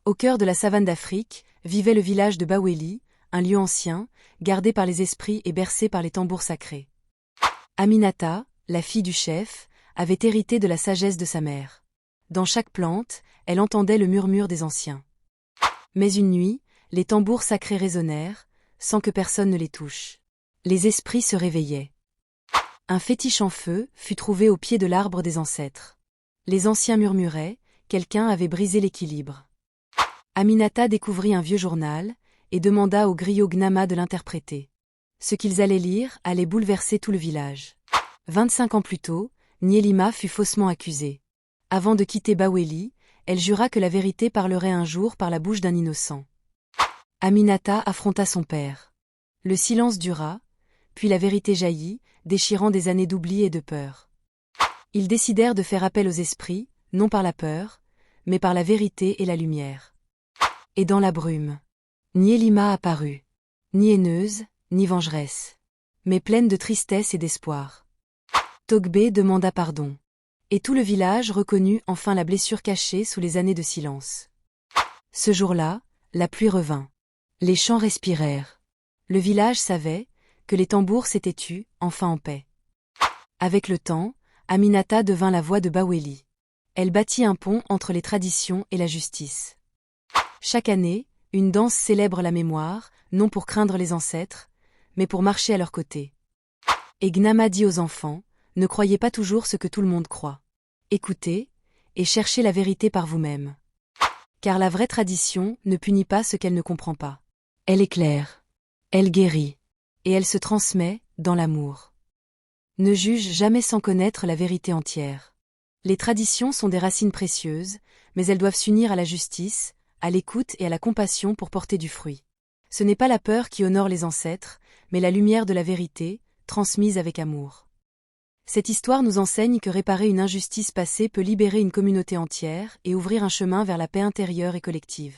Au cœur de la savane d'Afrique, vivait le village de Baweli, un lieu ancien, gardé par les esprits et bercé par les tambours sacrés. Aminata, la fille du chef, avait hérité de la sagesse de sa mère. Dans chaque plante, elle entendait le murmure des anciens. Mais une nuit, les tambours sacrés résonnèrent, sans que personne ne les touche. Les esprits se réveillaient. Un fétiche en feu fut trouvé au pied de l'arbre des ancêtres. Les anciens murmuraient, quelqu'un avait brisé l'équilibre. Aminata découvrit un vieux journal, et demanda au griot Gnama de l'interpréter. Ce qu'ils allaient lire allait bouleverser tout le village. 25 ans plus tôt, Nielima fut faussement accusée. Avant de quitter Baweli, elle jura que la vérité parlerait un jour par la bouche d'un innocent. Aminata affronta son père. Le silence dura, puis la vérité jaillit, déchirant des années d'oubli et de peur. Ils décidèrent de faire appel aux esprits, non par la peur, mais par la vérité et la lumière. Et dans la brume, Nielima apparut. Ni haineuse, ni vengeresse, mais pleine de tristesse et d'espoir. Togbé demanda pardon. Et tout le village reconnut enfin la blessure cachée sous les années de silence. Ce jour-là, la pluie revint. Les champs respirèrent. Le village savait que les tambours s'étaient tus, enfin en paix. Avec le temps, Aminata devint la voix de Baweli. Elle bâtit un pont entre les traditions et la justice. Chaque année, une danse célèbre la mémoire, non pour craindre les ancêtres, mais pour marcher à leur côté. Et Gnama dit aux enfants, ne croyez pas toujours ce que tout le monde croit. Écoutez, et cherchez la vérité par vous-même. Car la vraie tradition ne punit pas ce qu'elle ne comprend pas. Elle éclaire, elle guérit, et elle se transmet, dans l'amour. Ne juge jamais sans connaître la vérité entière. Les traditions sont des racines précieuses, mais elles doivent s'unir à la justice, à l'écoute et à la compassion pour porter du fruit. Ce n'est pas la peur qui honore les ancêtres, mais la lumière de la vérité, transmise avec amour. Cette histoire nous enseigne que réparer une injustice passée peut libérer une communauté entière et ouvrir un chemin vers la paix intérieure et collective.